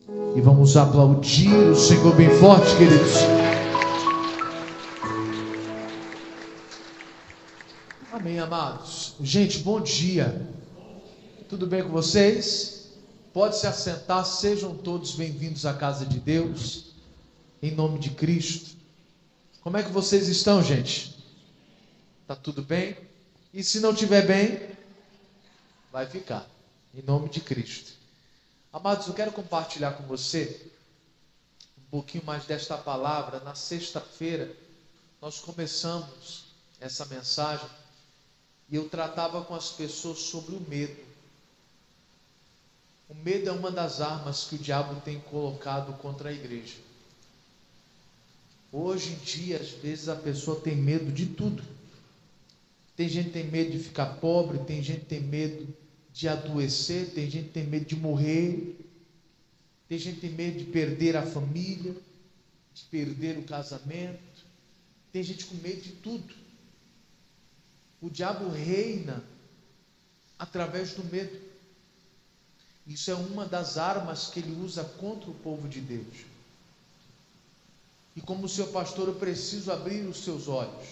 E vamos aplaudir o Senhor bem forte, queridos. Amém, amados. Gente, bom dia. Tudo bem com vocês? Pode se assentar, sejam todos bem-vindos à casa de Deus, em nome de Cristo. Como é que vocês estão, gente? Tá tudo bem? E se não estiver bem, vai ficar, em nome de Cristo. Amados, eu quero compartilhar com você um pouquinho mais desta palavra. Na sexta-feira, nós começamos essa mensagem e eu tratava com as pessoas sobre o medo. O medo é uma das armas que o diabo tem colocado contra a igreja. Hoje em dia, às vezes, a pessoa tem medo de tudo. Tem gente que tem medo de ficar pobre, tem gente que tem medo de adoecer, tem gente que tem medo de morrer, tem gente que tem medo de perder a família, de perder o casamento, tem gente com medo de tudo. O diabo reina através do medo. Isso é uma das armas que ele usa contra o povo de Deus. E como seu pastor, eu preciso abrir os seus olhos,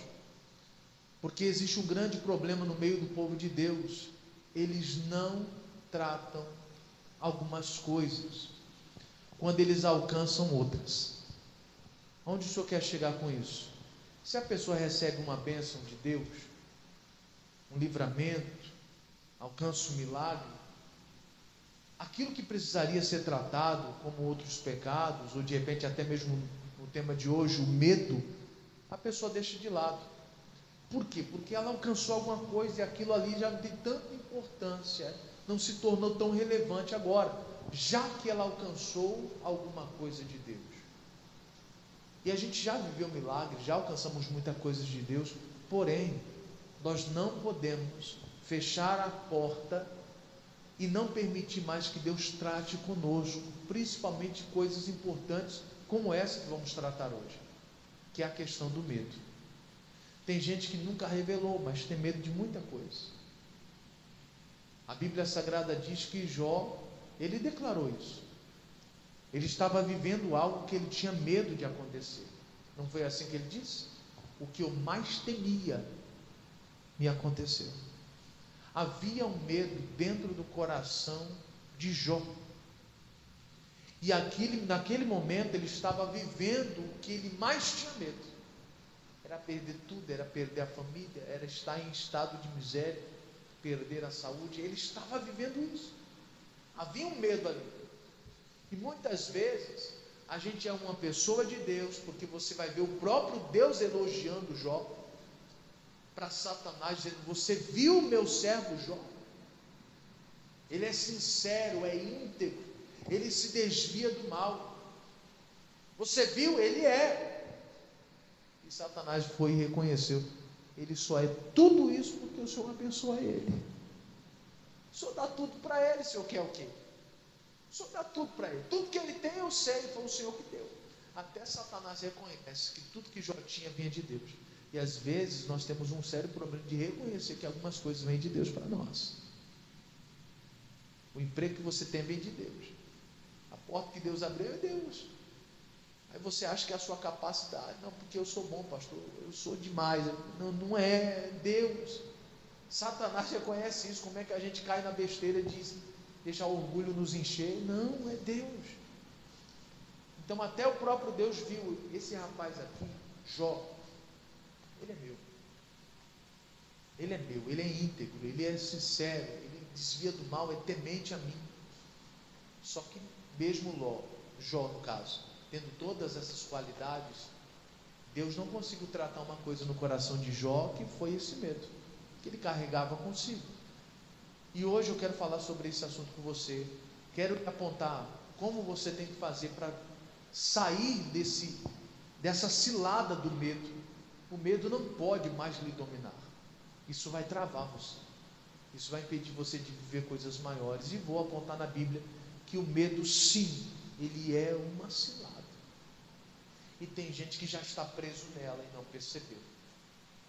porque existe um grande problema no meio do povo de Deus. Eles não tratam algumas coisas quando eles alcançam outras. Onde o senhor quer chegar com isso? Se a pessoa recebe uma bênção de Deus, um livramento, alcança um milagre, aquilo que precisaria ser tratado como outros pecados, ou de repente até mesmo no tema de hoje, o medo, a pessoa deixa de lado. Por quê? Porque ela alcançou alguma coisa e aquilo ali já não tem tanta importância, não se tornou tão relevante agora, já que ela alcançou alguma coisa de Deus. E a gente já viveu milagres, já alcançamos muita coisa de Deus, porém, nós não podemos fechar a porta e não permitir mais que Deus trate conosco, principalmente coisas importantes como essa que vamos tratar hoje, que é a questão do medo. Tem gente que nunca revelou, mas tem medo de muita coisa. A Bíblia Sagrada diz que Jó, ele declarou isso. Ele estava vivendo algo que ele tinha medo de acontecer. Não foi assim que ele disse? O que eu mais temia me aconteceu. Havia um medo dentro do coração de Jó. E naquele momento ele estava vivendo o que ele mais tinha medo. Era perder tudo, era perder a família, era estar em estado de miséria, perder a saúde. Ele estava vivendo isso. Havia um medo ali. E muitas vezes a gente é uma pessoa de Deus, porque você vai ver o próprio Deus elogiando Jó, para Satanás, dizendo: você viu o meu servo Jó? Ele é sincero, é íntegro, ele se desvia do mal. Você viu? Ele é. E Satanás foi e reconheceu: ele só é tudo isso porque o Senhor abençoa ele. O Senhor dá tudo para ele. O Senhor quer o quê? O Senhor dá tudo para ele. Tudo que ele tem eu sei, foi o Senhor que deu. Até Satanás reconhece que tudo que Jó tinha vinha de Deus. E às vezes nós temos um sério problema de reconhecer que algumas coisas vêm de Deus para nós. O emprego que você tem vem de Deus. A porta que Deus abriu é Deus. Aí você acha que é a sua capacidade. Não, porque eu sou bom, pastor, eu sou demais. Não, não é Deus. Satanás reconhece isso. Como é que a gente cai na besteira de deixar o orgulho nos encher? Não, é Deus. Então até o próprio Deus viu: esse rapaz aqui, Jó, ele é meu. Ele é meu, ele é íntegro, ele é sincero, ele desvia do mal, é temente a mim. Só que mesmo Jó no caso, tendo todas essas qualidades, Deus não conseguiu tratar uma coisa no coração de Jó, que foi esse medo que ele carregava consigo. E hoje eu quero falar sobre esse assunto com você. Quero apontar como você tem que fazer para sair dessa cilada do medo. O medo não pode mais lhe dominar. Isso vai travar você. Isso vai impedir você de viver coisas maiores. E vou apontar na Bíblia que o medo, sim, ele é uma cilada. E tem gente que já está preso nela e não percebeu.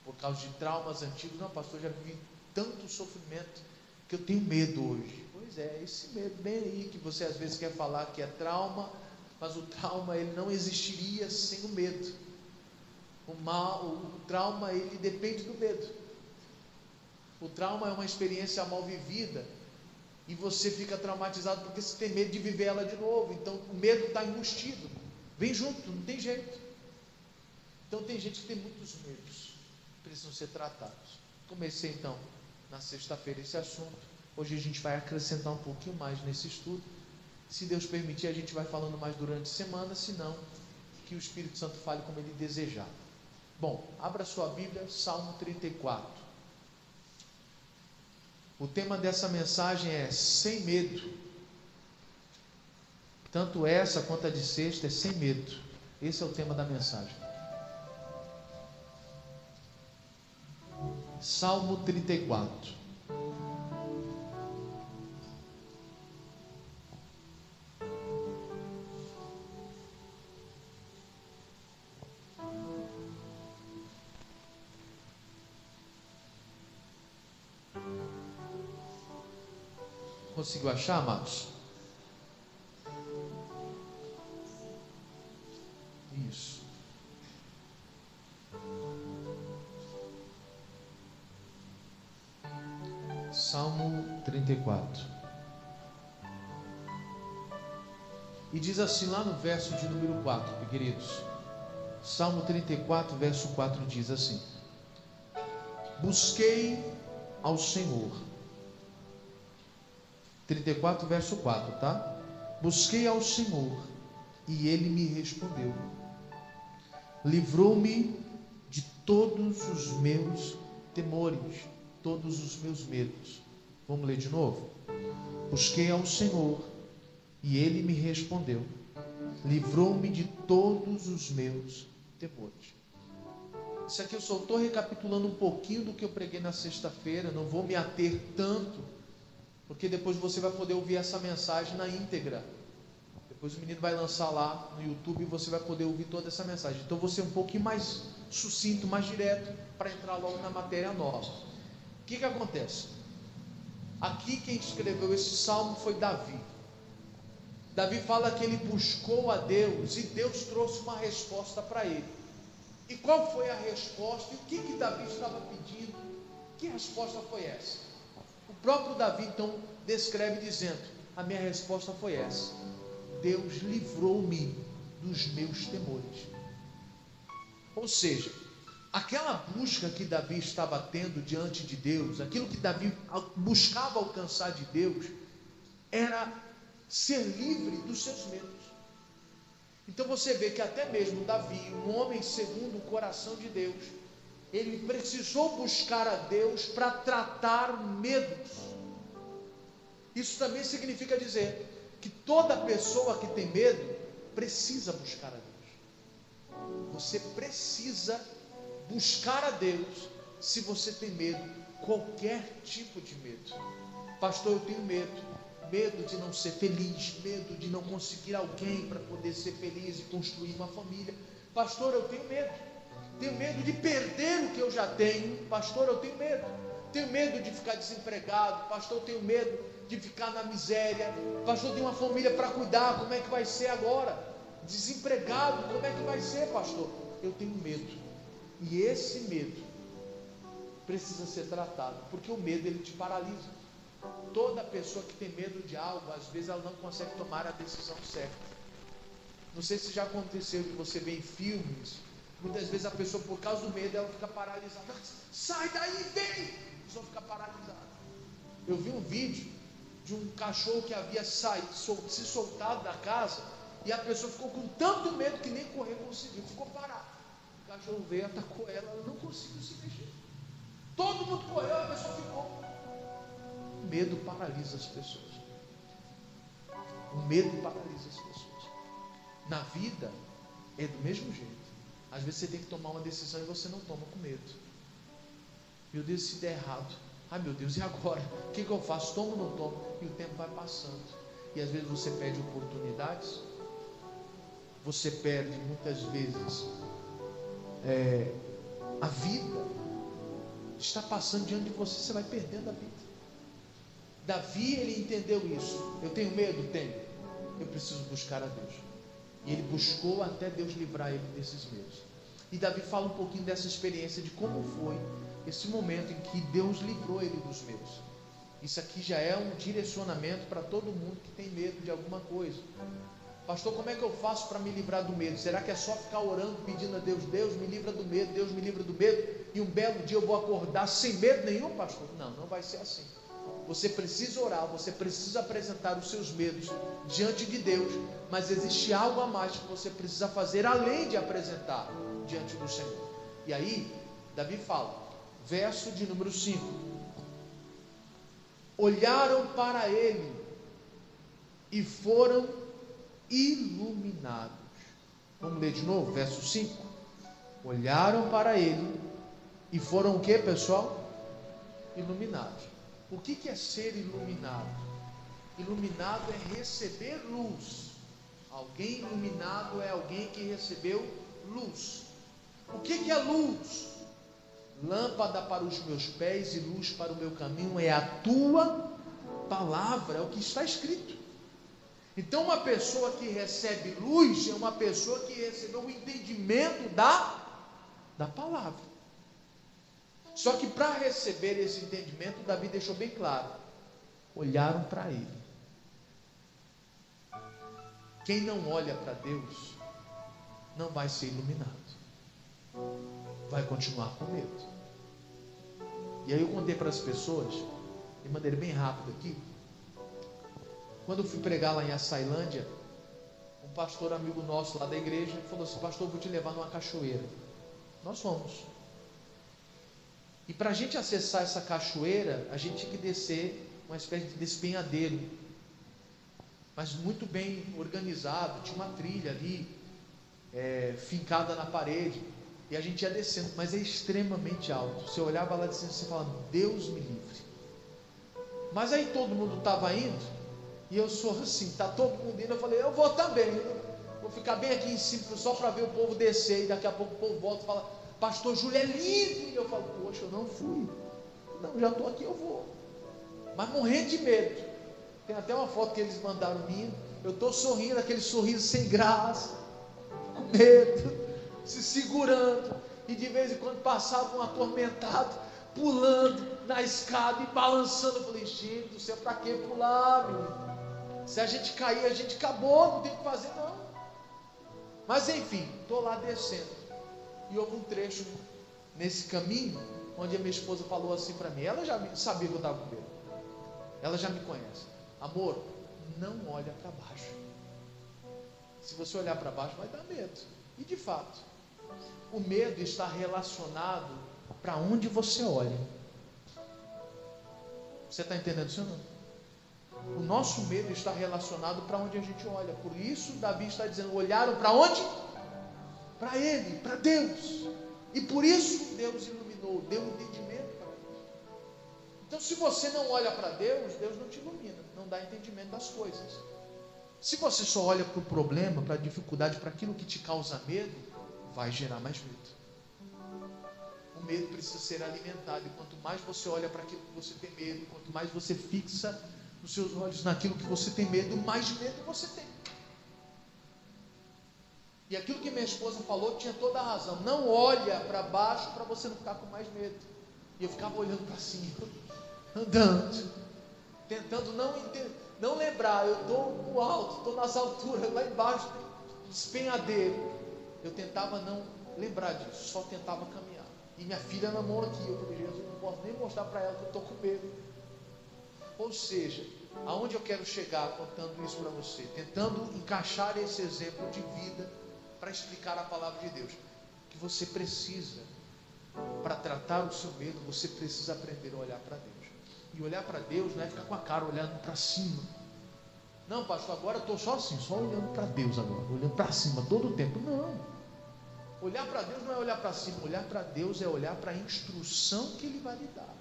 Por causa de traumas antigos. Não, pastor, já vivi tanto sofrimento que eu tenho medo hoje. Pois Pois é, esse medo bem aí que você às vezes quer falar que é trauma, mas o trauma ele não existiria sem o medo. O trauma ele depende do medo. O trauma é uma experiência mal vivida e você fica traumatizado porque você tem medo de viver ela de novo. Então o medo está embutido, vem junto, não tem jeito. Então tem gente que tem muitos medos, precisam ser tratados. Comecei então na sexta-feira esse assunto. Hoje a gente vai acrescentar um pouquinho mais nesse estudo. Se Deus permitir, a gente vai falando mais durante a semana, se não, que o Espírito Santo fale como Ele desejar. Bom, abra sua Bíblia, Salmo 34. O tema dessa mensagem é sem medo. Tanto essa quanto a de sexta é sem medo. Esse é o tema da mensagem. Salmo 34. Conseguiu achar, amados? Isso. Salmo 34. E diz assim lá no verso de número 4, queridos. Salmo 34, verso 4 diz assim: busquei ao Senhor. 34, verso 4, tá? Busquei ao Senhor e Ele me respondeu. Livrou-me de todos os meus temores, todos os meus medos. Vamos ler de novo? Busquei ao Senhor e Ele me respondeu. Livrou-me de todos os meus temores. Isso aqui eu só estou recapitulando um pouquinho do que eu preguei na sexta-feira. Não vou me ater tanto, porque depois você vai poder ouvir essa mensagem na íntegra. Depois o menino vai lançar lá no YouTube e você vai poder ouvir toda essa mensagem. Então vou ser um pouquinho mais sucinto, mais direto, para entrar logo na matéria nova. O que acontece? Aqui quem escreveu esse salmo foi Davi. Davi fala que ele buscou a Deus e Deus trouxe uma resposta para ele. E qual foi a resposta? E o que Davi estava pedindo? Que resposta foi essa? O próprio Davi então descreve dizendo: a minha resposta foi essa: Deus livrou-me dos meus temores. Ou seja, aquela busca que Davi estava tendo diante de Deus, aquilo que Davi buscava alcançar de Deus, era ser livre dos seus medos. Então você vê que até mesmo Davi, um homem segundo o coração de Deus, ele precisou buscar a Deus para tratar medos. Isso também significa dizer que toda pessoa que tem medo precisa buscar a Deus. Você precisa buscar a Deus se você tem medo, qualquer tipo de medo. Pastor, eu tenho medo de não ser feliz, medo de não conseguir alguém para poder ser feliz e construir uma família. Pastor, eu tenho medo de perder o que eu já tenho. Pastor, eu tenho medo de ficar desempregado. Pastor, eu tenho medo de ficar na miséria. Pastor, eu tenho uma família para cuidar, como é que vai ser agora? Desempregado, como é que vai ser, pastor? Eu tenho medo, e esse medo precisa ser tratado, porque o medo ele te paralisa. Toda pessoa que tem medo de algo, às vezes ela não consegue tomar a decisão certa. Não sei se já aconteceu de você ver em filmes, muitas vezes a pessoa, por causa do medo, ela fica paralisada. Sai daí, vem! A pessoa fica paralisada. Eu vi um vídeo de um cachorro que havia se soltado da casa, e a pessoa ficou com tanto medo que nem correr conseguiu, ficou parado. O cachorro veio, atacou ela não conseguiu se mexer. Todo mundo correu, a pessoa ficou. O medo paralisa as pessoas. O medo paralisa as pessoas. Na vida é do mesmo jeito. Às vezes você tem que tomar uma decisão e você não toma com medo. Meu Deus, se der errado, ai meu Deus, e agora? O que eu faço? Tomo ou não tomo? E o tempo vai passando. E às vezes você perde oportunidades. Você perde muitas vezes a vida. Está passando diante de você, você vai perdendo a vida. Davi, ele entendeu isso. Eu tenho medo? Tenho. Eu preciso buscar a Deus. E ele buscou até Deus livrar ele desses medos. E Davi fala um pouquinho dessa experiência, de como foi esse momento em que Deus livrou ele dos medos. Isso aqui já é um direcionamento para todo mundo que tem medo de alguma coisa. Pastor, como é que eu faço para me livrar do medo? Será que é só ficar orando, pedindo a Deus, Deus me livra do medo, Deus me livra do medo, e um belo dia eu vou acordar sem medo nenhum, pastor? Não, não vai ser assim. Você precisa orar, você precisa apresentar os seus medos diante de Deus, mas existe algo a mais que você precisa fazer além de apresentar diante do Senhor. E aí, Davi fala, verso de número 5: olharam para ele e foram iluminados. Vamos ler de novo, verso 5. Olharam para ele e foram o que, pessoal? Iluminados. O que é ser iluminado? Iluminado é receber luz. Alguém iluminado é alguém que recebeu luz. O que é luz? Lâmpada para os meus pés e luz para o meu caminho é a tua palavra, é o que está escrito. Então, uma pessoa que recebe luz é uma pessoa que recebeu o entendimento da palavra. Só que para receber esse entendimento, Davi deixou bem claro: olharam para ele. Quem não olha para Deus não vai ser iluminado, vai continuar com medo. E aí eu contei para as pessoas, de maneira bem rápida aqui, quando eu fui pregar lá em Açailândia, um pastor amigo nosso lá da igreja falou assim: pastor, eu vou te levar numa cachoeira. Nós fomos. E para a gente acessar essa cachoeira, a gente tinha que descer uma espécie de despenhadeiro, mas muito bem organizado, tinha uma trilha ali, fincada na parede, e a gente ia descendo, mas é extremamente alto. Você olhava lá de cima e você falava: Deus me livre. Mas aí todo mundo estava indo, e eu sou assim, está todo mundo indo, eu falei: eu vou também, vou ficar bem aqui em cima, só para ver o povo descer, e daqui a pouco o povo volta e fala: pastor Júlio é lindo. E eu falo: poxa, eu não fui. Não, já estou aqui, eu vou. Mas morrendo de medo. Tem até uma foto que eles mandaram minha. Eu estou sorrindo, aquele sorriso sem graça, com medo, se segurando. E de vez em quando passava um atormentado, pulando na escada e balançando. Eu falei: gente do céu, para que pular, menino? Se a gente cair, a gente acabou, não tem o que fazer não. Mas enfim, estou lá descendo. E houve um trecho nesse caminho, onde a minha esposa falou assim para mim, ela já sabia que eu estava com medo, ela já me conhece: amor, não olha para baixo. Se você olhar para baixo, vai dar medo. E de fato, o medo está relacionado para onde você olha. Você está entendendo isso ou não? O nosso medo está relacionado para onde a gente olha. Por isso Davi está dizendo: olharam para onde? Para ele, para Deus. E por isso Deus iluminou, deu entendimento para ele. Então, se você não olha para Deus, Deus não te ilumina, não dá entendimento das coisas. Se você só olha para o problema, para a dificuldade, para aquilo que te causa medo, vai gerar mais medo. O medo precisa ser alimentado, e quanto mais você olha para aquilo que você tem medo, quanto mais você fixa os seus olhos naquilo que você tem medo, mais medo você tem. E aquilo que minha esposa falou tinha toda a razão. Não olha para baixo para você não ficar com mais medo. E eu ficava olhando para cima, andando, tentando não lembrar. Eu estou no alto, estou nas alturas, lá embaixo, despenhadeiro. Eu tentava não lembrar disso, só tentava caminhar. E minha filha na mão aqui, eu falei: Jesus, não posso nem mostrar para ela que eu estou com medo. Ou seja, aonde eu quero chegar contando isso para você? Tentando encaixar esse exemplo de vida para explicar a palavra de Deus, que você precisa, para tratar o seu medo, você precisa aprender a olhar para Deus. E olhar para Deus não é ficar com a cara olhando para cima. Não, pastor, agora eu estou só assim, só olhando para Deus agora, olhando para cima todo o tempo. Não. Olhar para Deus não é olhar para cima, olhar para Deus é olhar para a instrução que Ele vai lhe dar.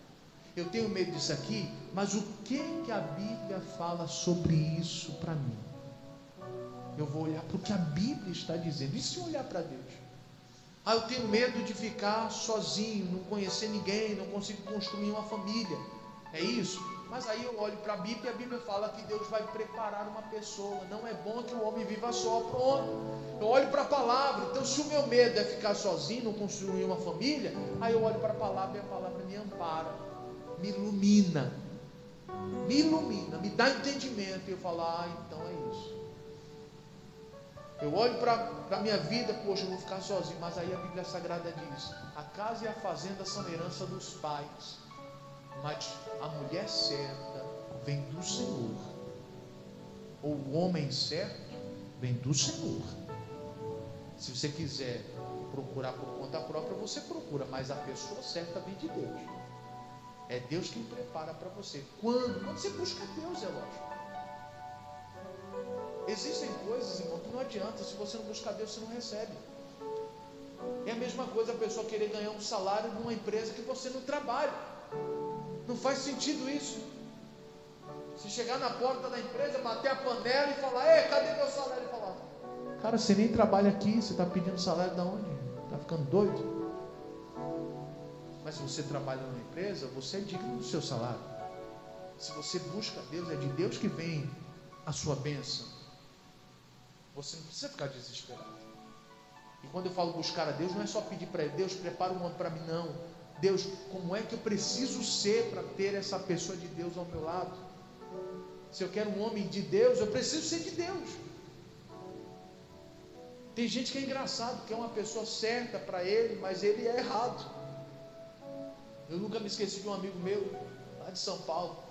Eu tenho medo disso aqui, mas o que a Bíblia fala sobre isso para mim? Eu vou olhar para o que a Bíblia está dizendo. E se eu olhar para Deus? Ah, eu tenho medo de ficar sozinho, não conhecer ninguém, não consigo construir uma família. É isso? Mas aí eu olho para a Bíblia e a Bíblia fala que Deus vai preparar uma pessoa. Não é bom que o homem viva só, pronto. Eu olho para a palavra. Então, se o meu medo é ficar sozinho, não construir uma família, aí eu olho para a palavra e a palavra me ampara, me ilumina, me dá entendimento. E eu falo, então é isso. Eu olho para a minha vida, poxa, eu vou ficar sozinho. Mas aí a Bíblia Sagrada diz: a casa e a fazenda são herança dos pais, mas a mulher certa vem do Senhor, ou o homem certo vem do Senhor. Se você quiser procurar por conta própria, você procura, mas a pessoa certa vem de Deus. É Deus quem prepara para você. Quando você busca Deus, é lógico. Existem coisas, irmão, que não adianta. Se você não buscar Deus, você não recebe. É a mesma coisa a pessoa querer ganhar um salário numa empresa que você não trabalha. Não faz sentido isso. Se chegar na porta da empresa, bater a panela e falar: ei, cadê meu salário? E falar: cara, você nem trabalha aqui, você está pedindo salário de onde? Está ficando doido? Mas se você trabalha numa empresa, você é digno do seu salário. Se você busca Deus, é de Deus que vem a sua bênção. Você não precisa ficar desesperado. E quando eu falo buscar a Deus, não é só pedir para Ele: Deus, prepara um homem para mim, não. Deus, como é que eu preciso ser para ter essa pessoa de Deus ao meu lado? Se eu quero um homem de Deus, eu preciso ser de Deus. Tem gente que é engraçado, que é uma pessoa certa para ele, mas ele é errado. Eu nunca me esqueci de um amigo meu, lá de São Paulo.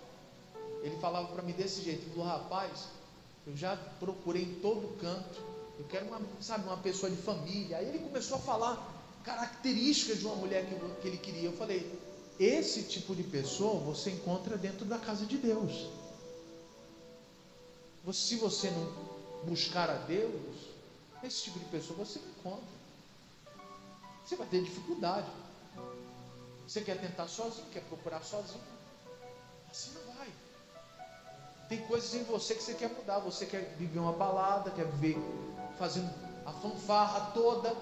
Ele falava para mim desse jeito: ele falou: rapaz, eu já procurei em todo canto, eu quero uma pessoa de família. Aí ele começou a falar características de uma mulher que ele queria. Eu falei: esse tipo de pessoa você encontra dentro da casa de Deus. Se você não buscar a Deus, esse tipo de pessoa você não encontra. Você vai ter dificuldade. Você quer tentar sozinho, quer procurar sozinho, assim não vai. Tem coisas em você que você quer mudar. Você quer viver uma balada, quer viver fazendo a fanfarra toda,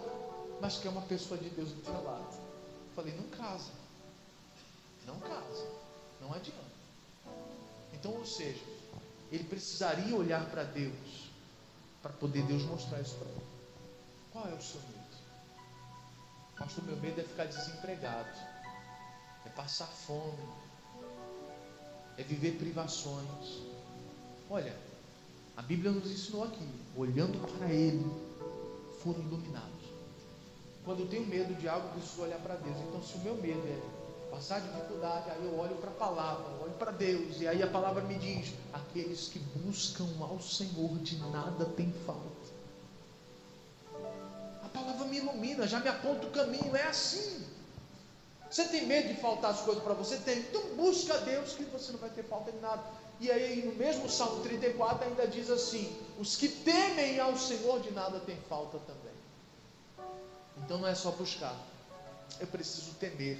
mas quer uma pessoa de Deus do teu lado. Falei: não casa, não adianta. Então, ou seja, ele precisaria olhar para Deus, para poder Deus mostrar isso para ele. Qual é o seu medo? Pastor, meu medo é ficar desempregado, é passar fome, é viver privações. Olha, a Bíblia nos ensinou aqui: olhando para Ele, foram iluminados. Quando eu tenho medo de algo, eu preciso olhar para Deus. Então, se o meu medo é passar dificuldade, aí eu olho para a palavra, olho para Deus, e aí a palavra me diz: aqueles que buscam ao Senhor de nada tem falta. A palavra me ilumina, já me aponta o caminho. É assim. Você tem medo de faltar as coisas para você? Tem. Então busca a Deus, que você não vai ter falta de nada. E aí no mesmo Salmo 34 ainda diz assim: os que temem ao Senhor de nada tem falta também. Então não é só buscar, eu preciso temer.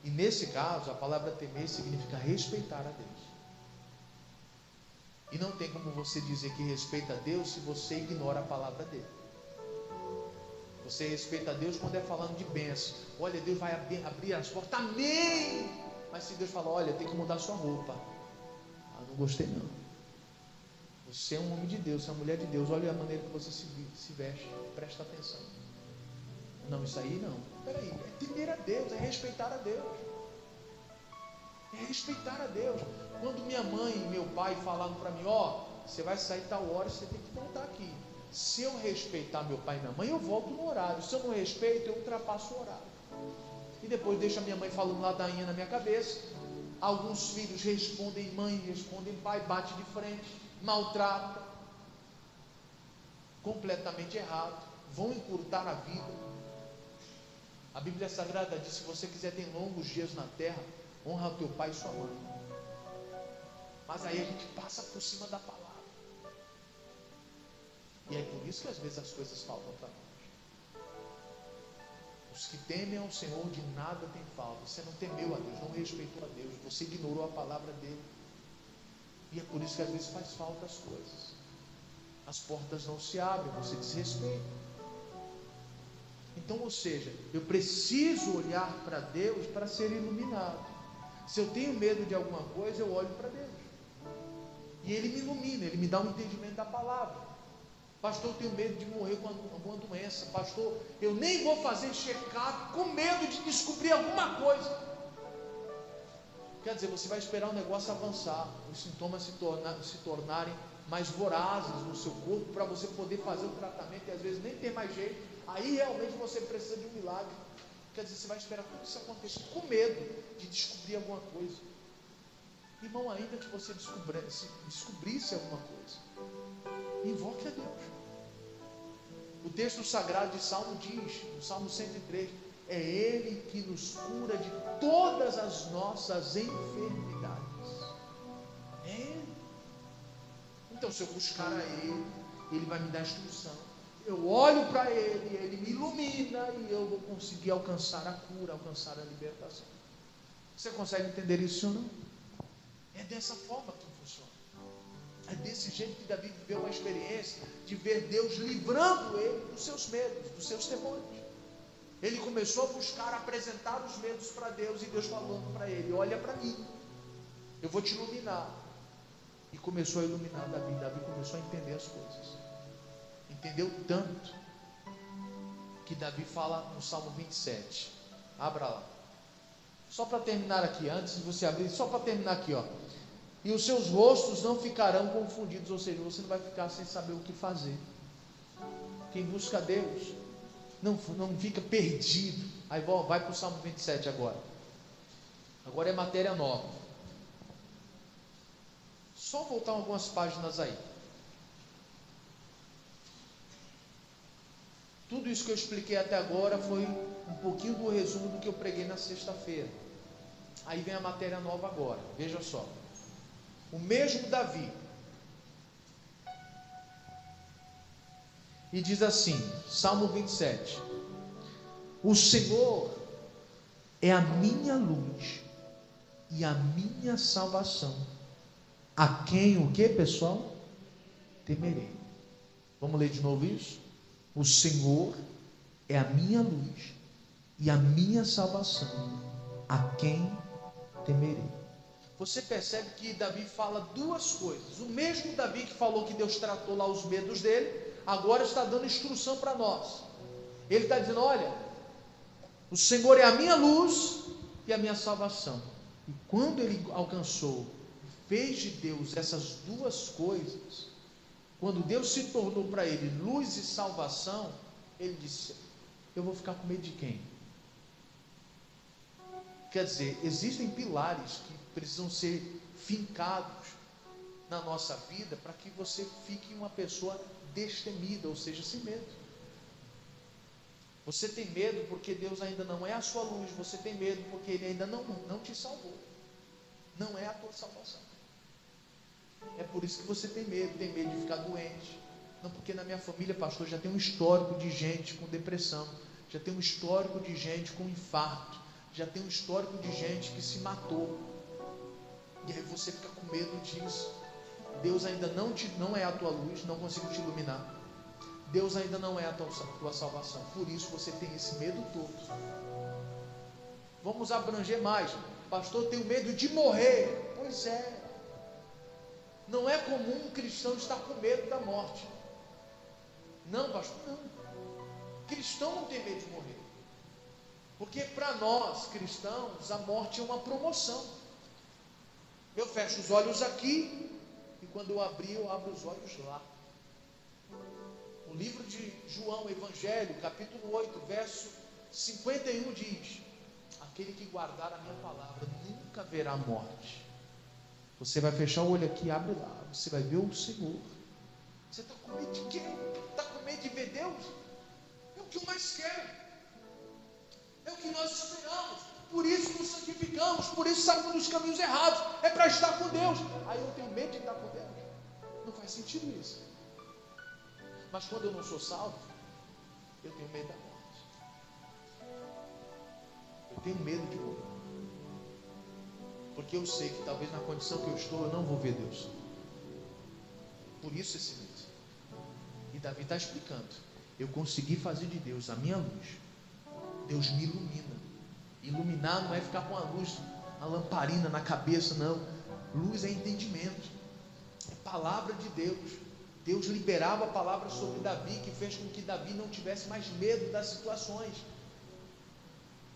E nesse caso, a palavra temer significa respeitar a Deus. E não tem como você dizer que respeita a Deus se você ignora a palavra dele. Você respeita a Deus quando é falando de bênção. Olha, Deus vai abrir as portas, amém. Mas se Deus fala: olha, tem que mudar sua roupa, não gostei não. Você é um homem de Deus, você é uma mulher de Deus, olha a maneira que você se veste, presta atenção. Não, isso aí não. Peraí, é temer a Deus, é respeitar a Deus. É respeitar a Deus. Quando minha mãe e meu pai falaram para mim: você vai sair tal hora, você tem que voltar aqui. Se eu respeitar meu pai e minha mãe, eu volto no horário. Se eu não respeito, eu ultrapasso o horário. E depois deixa a minha mãe falando ladainha na minha cabeça. Alguns filhos respondem mãe, respondem pai, bate de frente, maltrata, completamente errado, vão encurtar a vida. A Bíblia Sagrada diz: se você quiser ter longos dias na terra, honra o teu pai e sua mãe. Mas aí a gente passa por cima da palavra. E é por isso que às vezes as coisas faltam para nós. Os que temem ao Senhor de nada tem falta. Você não temeu a Deus, não respeitou a Deus, você ignorou a palavra dele. E é por isso que às vezes faz falta as coisas. As portas não se abrem, você desrespeita. Então, ou seja, eu preciso olhar para Deus para ser iluminado. Se eu tenho medo de alguma coisa, eu olho para Deus. E Ele me ilumina, Ele me dá um entendimento da palavra. Pastor, eu tenho medo de morrer com alguma doença. Pastor, eu nem vou fazer check-up com medo de descobrir alguma coisa. Quer dizer, você vai esperar o negócio avançar, os sintomas se tornarem mais vorazes no seu corpo, para você poder fazer o tratamento, e às vezes nem tem mais jeito. Aí realmente você precisa de um milagre. Quer dizer, você vai esperar tudo isso acontecer com medo de descobrir alguma coisa. Irmão, ainda que você descobrisse alguma coisa, invoque a Deus. O texto sagrado de Salmo diz, no Salmo 103, é Ele que nos cura de todas as nossas enfermidades. É Ele. Então, se eu buscar a Ele, Ele vai me dar instrução. Eu olho para Ele, Ele me ilumina e eu vou conseguir alcançar a cura, alcançar a libertação. Você consegue entender isso ou não? É dessa forma que funciona. É desse jeito que Davi viveu uma experiência de ver Deus livrando ele dos seus medos, dos seus temores. Ele começou a buscar apresentar os medos para Deus, e Deus falando para ele: olha para mim, eu vou te iluminar. E começou a iluminar Davi. Davi começou a entender as coisas. Entendeu tanto que Davi fala no Salmo 27. Abra lá. Só para terminar aqui, antes de você abrir, só para terminar aqui, ó. E os seus rostos não ficarão confundidos, ou seja, você não vai ficar sem saber o que fazer. Quem busca Deus não fica perdido. Aí vai para o Salmo 27 agora. Agora é matéria nova. Só voltar algumas páginas aí. Tudo isso que eu expliquei até agora foi um pouquinho do resumo do que eu preguei na sexta-feira. Aí vem a matéria nova agora. Veja só. O mesmo Davi. E diz assim, Salmo 27. O Senhor é a minha luz e a minha salvação. A quem o que, pessoal? Temerei. Vamos ler de novo isso? O Senhor é a minha luz e a minha salvação. A quem temerei. Você percebe que Davi fala duas coisas. O mesmo Davi que falou que Deus tratou lá os medos dele, agora está dando instrução para nós. Ele está dizendo: olha, o Senhor é a minha luz e a minha salvação. E quando ele alcançou, fez de Deus essas duas coisas, quando Deus se tornou para ele luz e salvação, ele disse: eu vou ficar com medo de quem? Quer dizer, existem pilares que precisam ser fincados na nossa vida para que você fique uma pessoa destemida, ou seja, sem medo. Você tem medo porque Deus ainda não é a sua luz. Você tem medo porque Ele ainda não te salvou. Não é a tua salvação. É por isso que você tem medo de ficar doente. Não, porque na minha família, pastor, já tem um histórico de gente com depressão, já tem um histórico de gente com infarto, já tem um histórico de gente que se matou. E aí você fica com medo disso. Deus ainda não é a tua luz, não consigo te iluminar. Deus ainda não é a tua salvação. Por isso você tem esse medo todo. Vamos abranger mais. Pastor, eu tenho medo de morrer. Pois é. Não é comum um cristão estar com medo da morte. Não, pastor, não. Cristão não tem medo de morrer. Porque para nós, cristãos, a morte é uma promoção. Eu fecho os olhos aqui, e quando eu abrir, eu abro os olhos lá. O livro de João, Evangelho, capítulo 8, verso 51 diz: aquele que guardar a minha palavra nunca verá morte. Você vai fechar o olho aqui, abre lá, você vai ver o Senhor. Você está com medo de quê? Está com medo de ver Deus? É o que eu mais quero. É o que nós esperamos. Por isso nos santificamos, por isso saímos dos caminhos errados. É para estar com Deus. Aí eu tenho medo de estar com Deus. Não faz sentido isso. Mas quando eu não sou salvo, eu tenho medo da morte. Eu tenho medo de morrer. Porque eu sei que talvez na condição que eu estou, eu não vou ver Deus. Por isso esse medo. E Davi está explicando: eu consegui fazer de Deus a minha luz. Deus me ilumina. Iluminar não é ficar com a uma lamparina na cabeça, não. Luz é entendimento, é palavra de Deus. Deus liberava a palavra sobre Davi, que fez com que Davi não tivesse mais medo das situações.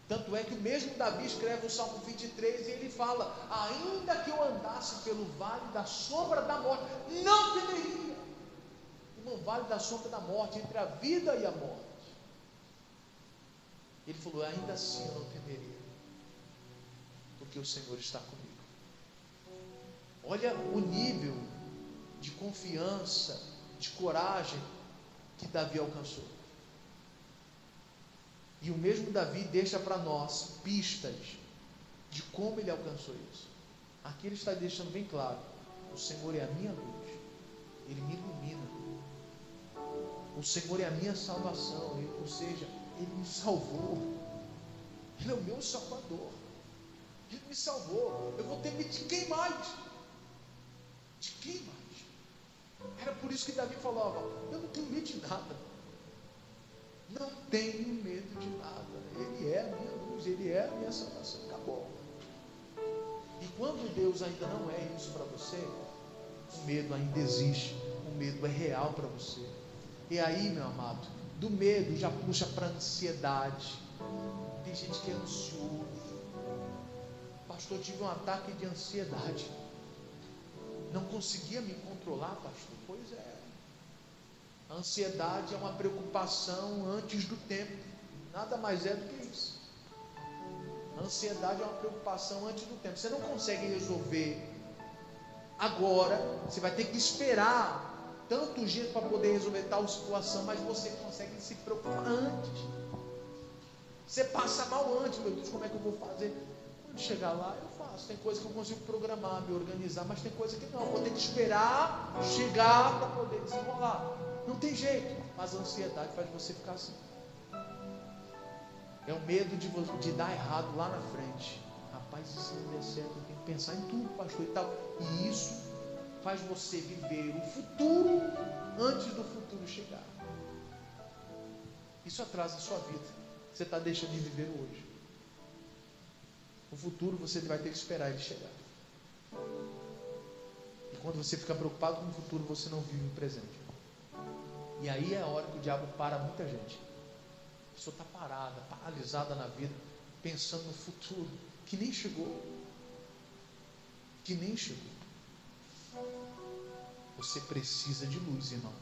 Tanto é que o mesmo Davi escreve o Salmo 23 e ele fala: ainda que eu andasse pelo vale da sombra da morte, não temeria. Um vale da sombra da morte, entre a vida e a morte. Ele falou: ainda assim eu não temeria, porque o Senhor está comigo. Olha o nível de confiança, de coragem que Davi alcançou. E o mesmo Davi deixa para nós pistas de como ele alcançou isso. Aqui ele está deixando bem claro: o Senhor é a minha luz, Ele me ilumina. O Senhor é a minha salvação, ou seja, Ele me salvou. Ele é o meu Salvador. Ele me salvou. Eu vou ter medo de quem mais? De quem mais? Era por isso que Davi falava: eu não tenho medo de nada. Não tenho medo de nada. Ele é a minha luz, Ele é a minha salvação. Acabou. E quando Deus ainda não é isso para você, o medo ainda existe. O medo é real para você. E aí, meu amado, do medo já puxa para a ansiedade. Tem gente que é ansioso. Pastor, tive um ataque de ansiedade. Não conseguia me controlar, pastor. Pois é. A ansiedade é uma preocupação antes do tempo. Nada mais é do que isso. A ansiedade é uma preocupação antes do tempo. Você não consegue resolver agora. Você vai ter que esperar tantos dias para poder resolver tal situação, mas você consegue se preocupar antes. Você passa mal antes. Meu Deus, como é que eu vou fazer? Quando chegar lá, eu faço. Tem coisa que eu consigo programar, me organizar, mas tem coisa que não. Eu vou ter que esperar chegar para poder desenrolar. Não tem jeito. Mas a ansiedade faz você ficar assim. É o medo de dar errado lá na frente. Rapaz, isso não der certo, eu tenho que pensar em tudo, pastor, e tal. E isso faz você viver o futuro antes do futuro chegar. Isso atrasa a sua vida. Você está deixando de viver hoje. O futuro você vai ter que esperar ele chegar. E quando você fica preocupado com o futuro, você não vive o presente. E aí é a hora que o diabo para muita gente. A pessoa está parada, paralisada na vida, pensando no futuro, que nem chegou. Que nem chegou. Você precisa de luz, irmão.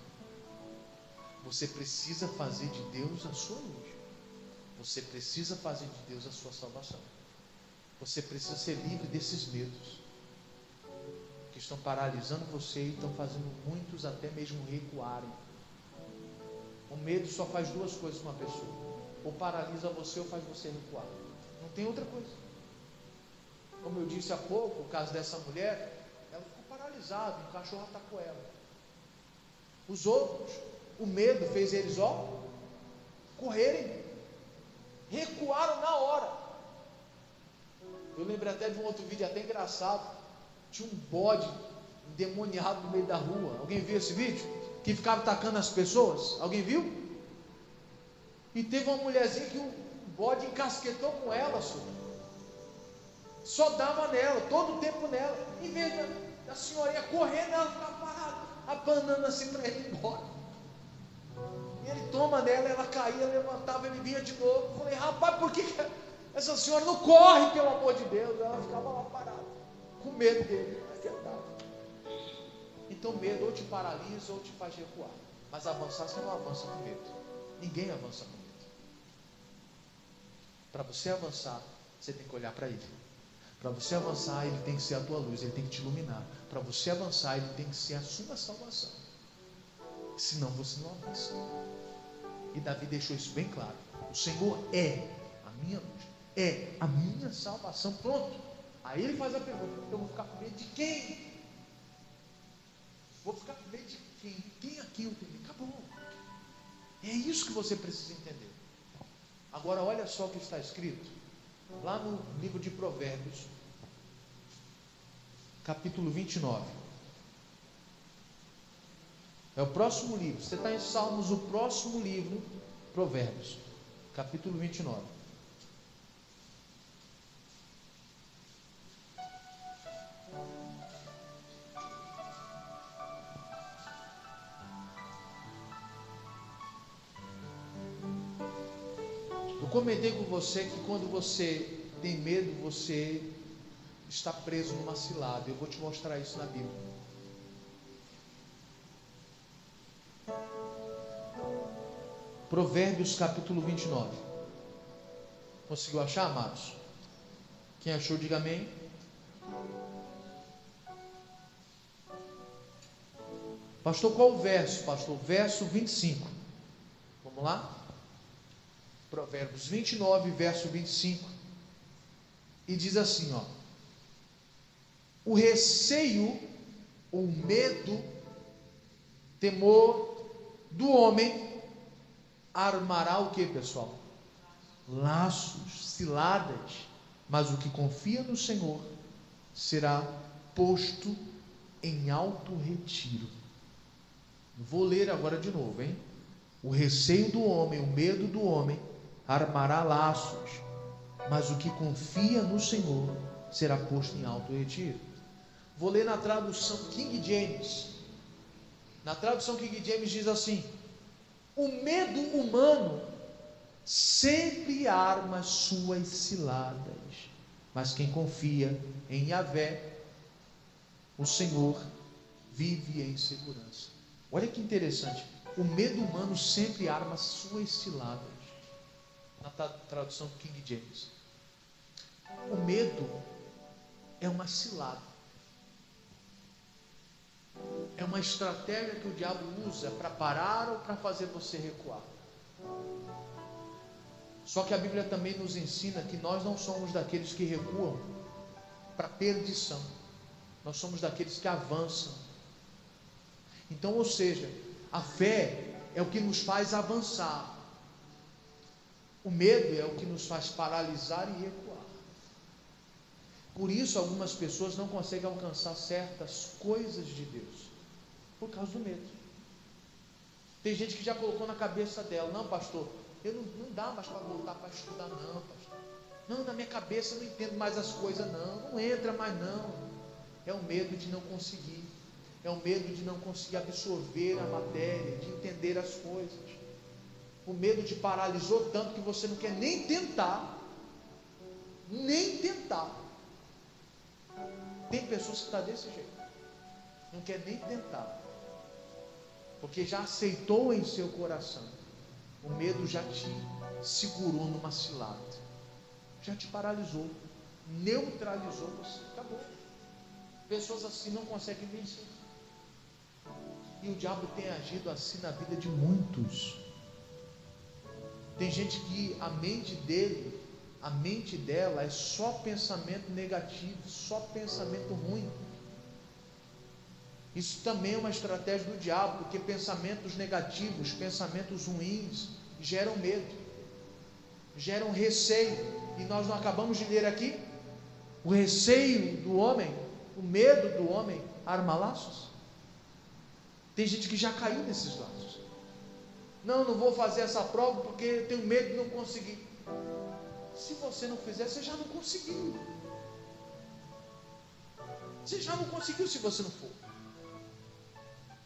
Você precisa fazer de Deus a sua luz. Você precisa fazer de Deus a sua salvação. Você precisa ser livre desses medos que estão paralisando você e estão fazendo muitos até mesmo recuarem. O medo só faz duas coisas com uma pessoa: ou paralisa você ou faz você recuar. Não tem outra coisa. Como eu disse há pouco, o caso dessa mulher, ela ficou paralisada, o cachorro atacou ela. Os outros, o medo fez eles, correrem, recuaram na hora. Eu lembrei até de um outro vídeo até engraçado. Tinha um bode endemoniado no meio da rua. Alguém viu esse vídeo? Que ficava atacando as pessoas. Alguém viu? E teve uma mulherzinha que o bode encasquetou com ela, só dava nela, todo o tempo nela. Em vez da senhorinha correndo, ela ficava parada, abanando assim para ele ir embora. E ele toma nela, ela caía, levantava, ele vinha de novo. Eu falei: rapaz, por que essa senhora não corre, pelo amor de Deus? Ela ficava lá parada, com medo dele. É verdade. Então medo ou te paralisa ou te faz recuar. Mas avançar, você não avança com medo. Ninguém avança com medo. Para você avançar, você tem que olhar para Ele. Para você avançar, Ele tem que ser a tua luz, Ele tem que te iluminar. Para você avançar, Ele tem que ser a sua salvação. Senão você não avança. E Davi deixou isso bem claro: o Senhor é a minha luz, é a minha salvação. Pronto. Aí ele faz a pergunta: eu vou ficar com medo de quem? Vou ficar com medo de quem? Quem aqui eu tenho? Acabou. É isso que você precisa entender. Agora olha só o que está escrito lá no livro de Provérbios, capítulo 29. É o próximo livro. Você está em Salmos, o próximo livro, Provérbios, capítulo 29. Eu comentei com você que quando você tem medo, você está preso numa cilada. Eu vou te mostrar isso na Bíblia. Provérbios capítulo 29. Conseguiu achar, amados? Quem achou, diga amém. Pastor, qual o verso, pastor? Verso 25. Vamos lá? Provérbios 29, verso 25. E diz assim, ó: o receio, o medo, temor do homem armará o que, pessoal? Laços, ciladas. Mas o que confia no Senhor será posto em alto retiro. Vou ler agora de novo, hein? O receio do homem, o medo do homem armará laços, mas o que confia no Senhor será posto em alto retiro. Vou ler na tradução King James. Na tradução King James diz assim: o medo humano sempre arma suas ciladas, mas quem confia em Yahvé, o Senhor, vive em segurança. Olha que interessante, o medo humano sempre arma suas ciladas. Na tradução King James, o medo é uma cilada, é uma estratégia que o diabo usa para parar ou para fazer você recuar. Só que a Bíblia também nos ensina que nós não somos daqueles que recuam para perdição, nós somos daqueles que avançam. Então, ou seja, a fé é o que nos faz avançar, o medo é o que nos faz paralisar e recuar. Por isso algumas pessoas não conseguem alcançar certas coisas de Deus, por causa do medo. Tem gente que já colocou na cabeça dela: não, pastor, não dá mais para voltar para estudar, não, pastor. Não, na minha cabeça eu não entendo mais as coisas, não entra mais, não. É o medo de não conseguir, é o medo de não conseguir absorver a matéria, de entender as coisas. O medo te paralisou tanto que você não quer nem tentar, nem tentar. Tem pessoas que estão desse jeito, não quer nem tentar, porque já aceitou em seu coração, o medo já te segurou numa cilada, já te paralisou, neutralizou você, acabou. Pessoas assim não conseguem vencer, e o diabo tem agido assim na vida de muitos. Tem gente que a mente dela é só pensamento negativo, só pensamento ruim. Isso também é uma estratégia do diabo, porque pensamentos negativos, pensamentos ruins, geram medo, geram receio. E nós não acabamos de ler aqui? O receio do homem, o medo do homem arma laços. Tem gente que já caiu nesses laços. Não vou fazer essa prova porque eu tenho medo de não conseguir. Se você não fizer, você já não conseguiu. Você já não conseguiu se você não for.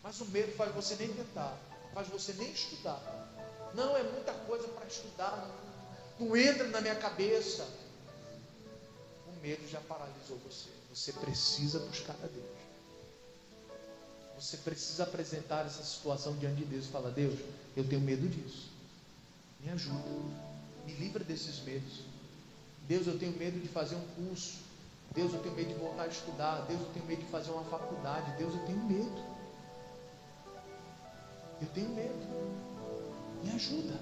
Mas o medo faz você nem tentar, faz você nem estudar. Não, é muita coisa para estudar, não entra na minha cabeça. O medo já paralisou você. Você precisa buscar a Deus. Você precisa apresentar essa situação diante de Deus e falar: Deus, eu tenho medo disso, me ajuda, me livra desses medos. Deus, eu tenho medo de fazer um curso. Deus, eu tenho medo de voltar a estudar. Deus, eu tenho medo de fazer uma faculdade. Deus, eu tenho medo. Eu tenho medo, me ajuda.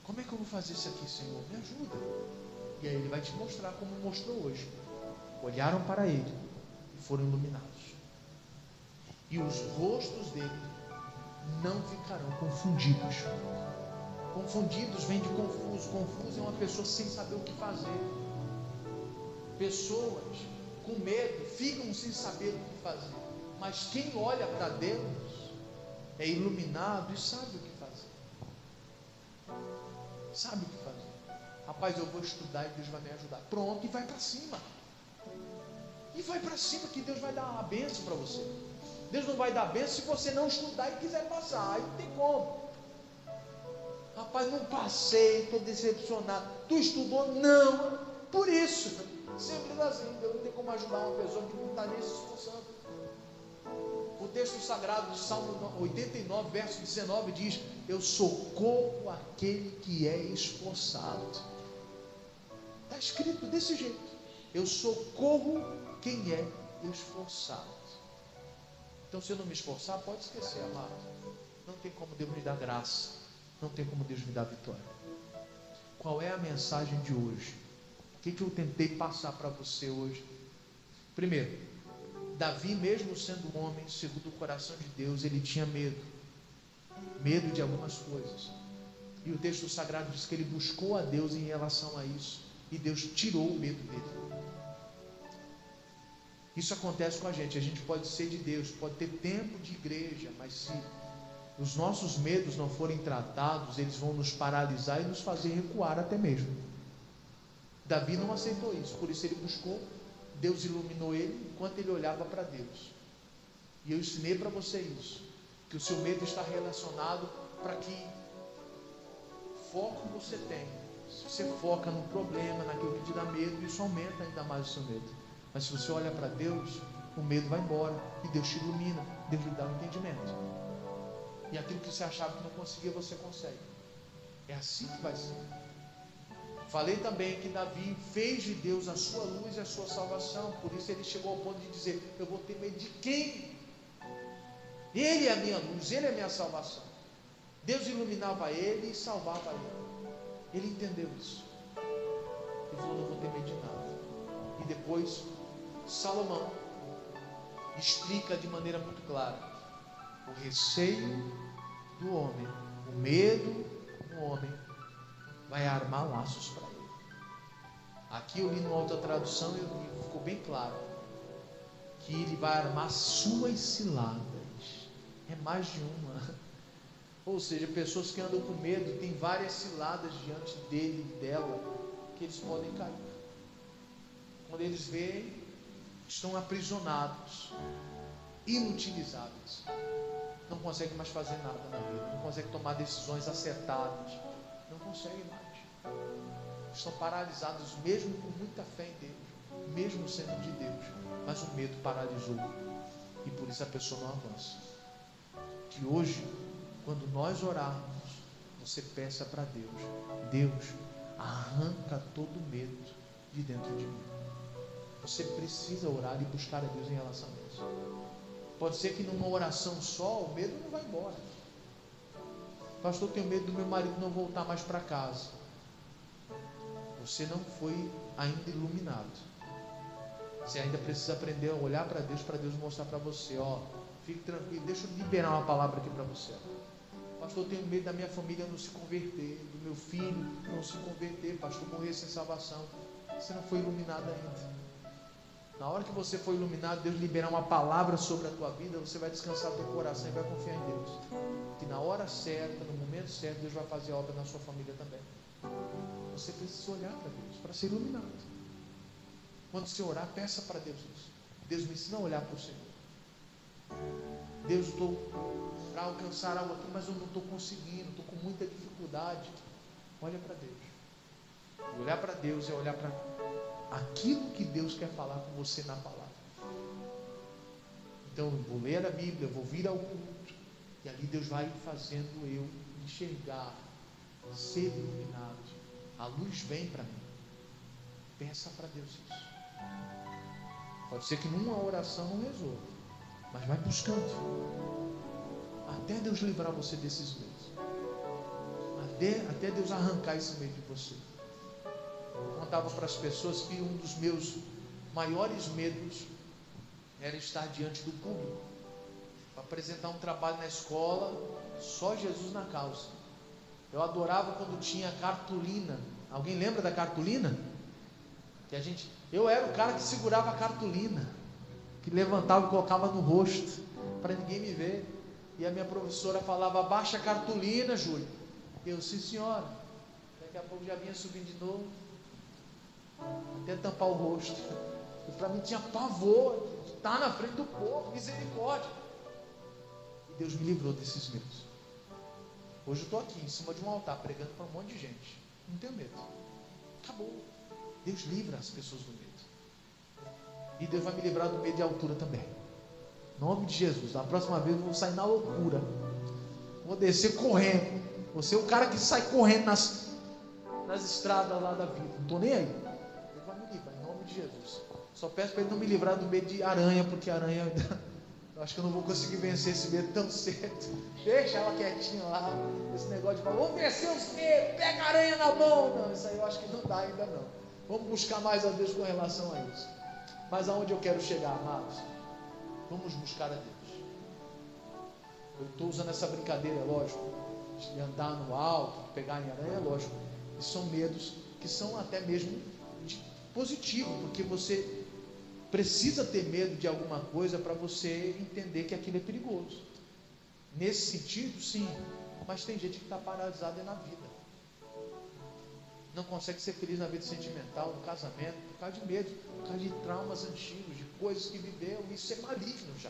Como é que eu vou fazer isso aqui, Senhor? Me ajuda. E aí Ele vai te mostrar como mostrou hoje. Olharam para Ele e foram iluminados, e os rostos dele não ficarão confundidos. Confundidos vem de confuso. Confuso é uma pessoa sem saber o que fazer. Pessoas com medo ficam sem saber o que fazer, mas quem olha para Deus é iluminado e sabe o que fazer. Sabe o que fazer. Rapaz, eu vou estudar e Deus vai me ajudar. Pronto, e vai para cima. E vai para cima que Deus vai dar uma bênção para você. Deus não vai dar bênção se você não estudar e quiser passar. Aí não tem como. Rapaz, não passei, estou decepcionado. Tu estudou? Não. Por isso, simples assim. Deus não tem como ajudar uma pessoa que não está nem se esforçando. O texto sagrado de Salmo 89, verso 19 diz: eu socorro aquele que é esforçado. Está escrito desse jeito: eu socorro quem é esforçado. Então, se eu não me esforçar, pode esquecer, amado. Não tem como Deus me dar graça, não tem como Deus me dar vitória. Qual é a mensagem de hoje? O que eu tentei passar para você hoje? Primeiro, Davi, mesmo sendo um homem segundo o coração de Deus, ele tinha medo de algumas coisas, e o texto sagrado diz que ele buscou a Deus em relação a isso, e Deus tirou o medo dele. Isso acontece com a gente pode ser de Deus, pode ter tempo de igreja, mas se os nossos medos não forem tratados, eles vão nos paralisar e nos fazer recuar até mesmo. Davi não aceitou isso, por isso ele buscou, Deus iluminou ele enquanto ele olhava para Deus. E eu ensinei para você isso, que o seu medo está relacionado para que foco você tem. Se você foca no problema, naquilo que te dá medo, isso aumenta ainda mais o seu medo. Mas se você olha para Deus, o medo vai embora, e Deus te ilumina, Deus lhe dá um entendimento. E aquilo que você achava que não conseguia, você consegue. É assim que vai ser. Falei também que Davi fez de Deus a sua luz e a sua salvação. Por isso ele chegou ao ponto de dizer: eu vou ter medo de quem? Ele é a minha luz, ele é a minha salvação. Deus iluminava ele e salvava ele. Ele entendeu isso. Ele falou: não vou ter medo de nada. E depois Salomão explica de maneira muito clara: o receio do homem, o medo do homem vai armar laços para ele. Aqui eu li numa outra tradução e ficou bem claro que ele vai armar suas ciladas. É mais de uma. Ou seja, pessoas que andam com medo têm várias ciladas diante dele e dela que eles podem cair. Quando eles veem, estão aprisionados, inutilizáveis, não conseguem mais fazer nada na vida, não conseguem tomar decisões acertadas, não conseguem mais, estão paralisados, mesmo com muita fé em Deus, mesmo sendo de Deus, mas o medo paralisou, e por isso a pessoa não avança. Que hoje, quando nós orarmos, você peça para Deus: Deus, arranca todo medo de dentro de mim. Você precisa orar e buscar a Deus em relação a isso. Pode ser que numa oração só o medo não vai embora. Pastor, eu tenho medo do meu marido não voltar mais para casa. Você não foi ainda iluminado. Você ainda precisa aprender a olhar para Deus mostrar para você: ó, fique tranquilo, deixa eu liberar uma palavra aqui para você. Pastor, eu tenho medo da minha família não se converter, do meu filho não se converter, pastor, morrer sem salvação. Você não foi iluminado ainda. Na hora que você for iluminado, Deus liberar uma palavra sobre a tua vida, você vai descansar teu coração e vai confiar em Deus, que na hora certa, no momento certo, Deus vai fazer a obra na sua família também. Você precisa olhar para Deus, para ser iluminado. Quando você orar, peça para Deus isso. Deus me ensina a olhar para o Senhor. Deus, estou para alcançar algo aqui, mas eu não estou conseguindo, estou com muita dificuldade. Olha para Deus. E olhar para Deus é olhar para aquilo que Deus quer falar com você na palavra. Então eu vou ler a Bíblia, vou vir ao culto, e ali Deus vai fazendo eu enxergar, ser iluminado. A luz vem para mim. Peça para Deus isso. Pode ser que numa oração não resolva, mas vai buscando até Deus livrar você desses medos, até Deus arrancar esse medo de você. Eu contava para as pessoas que um dos meus maiores medos era estar diante do público para apresentar um trabalho na escola, só Jesus na causa. Eu adorava quando tinha cartolina. Alguém lembra da cartolina? Eu era o cara que segurava a cartolina, que levantava e colocava no rosto para ninguém me ver. E a minha professora falava: abaixa a cartolina, Júlio. Eu: sim, senhora. Daqui a pouco já vinha subindo de novo, até tampar o rosto. E para mim tinha pavor de estar na frente do povo. Misericórdia. E Deus me livrou desses medos. Hoje eu estou aqui em cima de um altar pregando para um monte de gente. Não tenho medo. Acabou. Deus livra as pessoas do medo. E Deus vai me livrar do medo de altura também. Em nome de Jesus. Da próxima vez eu vou sair na loucura. Vou descer correndo. Vou ser o cara que sai correndo nas estradas lá da vida. Não estou nem aí. Deus vai me livrar, em nome de Jesus. Só peço para Ele não me livrar do medo de aranha, porque aranha... Eu acho que eu não vou conseguir vencer esse medo tão cedo. Deixa ela quietinha lá. Esse negócio de falar, vamos vencer os medos, pega a aranha na mão. Não, isso aí eu acho que não dá ainda não. Vamos buscar mais a Deus com relação a isso. Mas aonde eu quero chegar, amados? Vamos buscar a Deus. Eu estou usando essa brincadeira, é lógico, de andar no alto, de pegar em aranha, é lógico. E são medos que são até mesmo positivos, porque você precisa ter medo de alguma coisa para você entender que aquilo é perigoso. Nesse sentido, sim. Mas tem gente que está paralisada na vida. Não consegue ser feliz na vida sentimental, no casamento, por causa de medo, por causa de traumas antigos, de coisas que viveu. Isso é maligno já.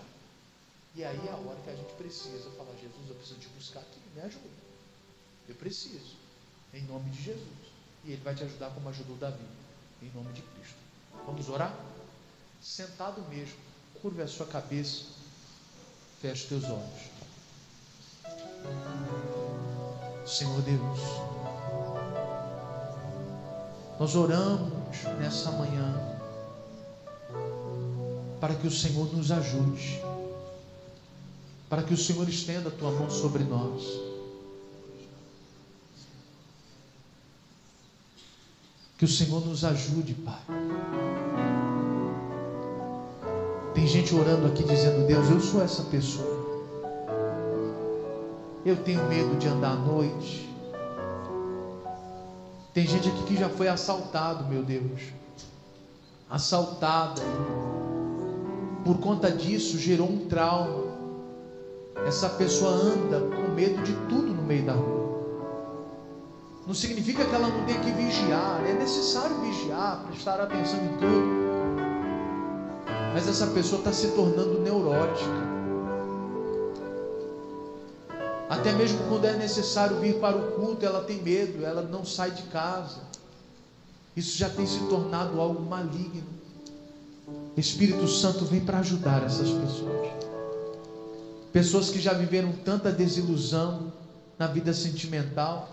E aí é a hora que a gente precisa falar, Jesus, eu preciso te buscar aqui, me ajuda. Eu preciso, em nome de Jesus. E Ele vai te ajudar como ajudou Davi, em nome de Cristo. Vamos orar? Sentado mesmo, curve a sua cabeça, feche os teus olhos. Senhor Deus, nós oramos nessa manhã para que o Senhor nos ajude, para que o Senhor estenda a tua mão sobre nós. Que o Senhor nos ajude, Pai. Tem gente orando aqui dizendo, Deus, eu sou essa pessoa. Eu tenho medo de andar à noite. Tem gente aqui que já foi assaltado, meu Deus. Assaltada. Por conta disso, gerou um trauma. Essa pessoa anda com medo de tudo no meio da rua. Não significa que ela não tem que vigiar. É necessário vigiar, prestar atenção em tudo. Mas essa pessoa está se tornando neurótica. Até mesmo quando é necessário vir para o culto, ela tem medo, ela não sai de casa. Isso já tem se tornado algo maligno. Espírito Santo vem para ajudar essas pessoas. Pessoas que já viveram tanta desilusão na vida sentimental.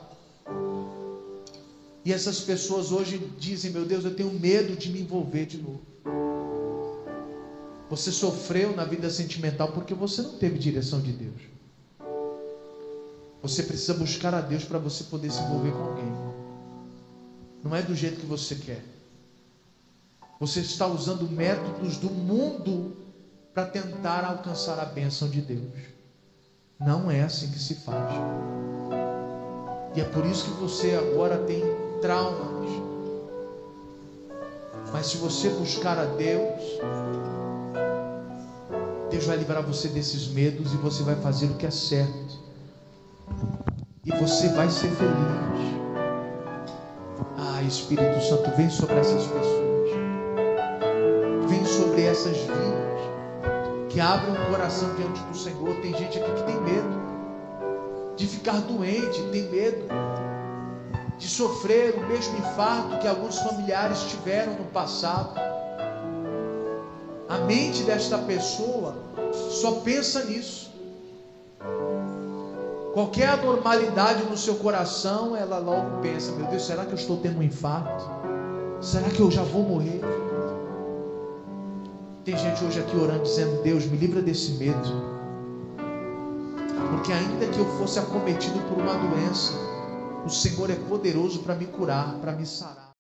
E essas pessoas hoje dizem, meu Deus, eu tenho medo de me envolver de novo. Você sofreu na vida sentimental porque você não teve direção de Deus. Você precisa buscar a Deus para você poder se envolver com alguém. Não é do jeito que você quer. Você está usando métodos do mundo para tentar alcançar a bênção de Deus. Não é assim que se faz. E é por isso que você agora tem traumas. Mas se você buscar a Deus, Deus vai livrar você desses medos e você vai fazer o que é certo. E você vai ser feliz. Ah, Espírito Santo, vem sobre essas pessoas. Vem sobre essas vidas. Que abram o coração diante do Senhor. Tem gente aqui que tem medo de ficar doente, tem medo de sofrer o mesmo infarto que alguns familiares tiveram no passado. A mente desta pessoa só pensa nisso. Qualquer anormalidade no seu coração, ela logo pensa, meu Deus, será que eu estou tendo um infarto? Será que eu já vou morrer? Tem gente hoje aqui orando, dizendo, Deus, me livra desse medo. Porque ainda que eu fosse acometido por uma doença, o Senhor é poderoso para me curar, para me sarar.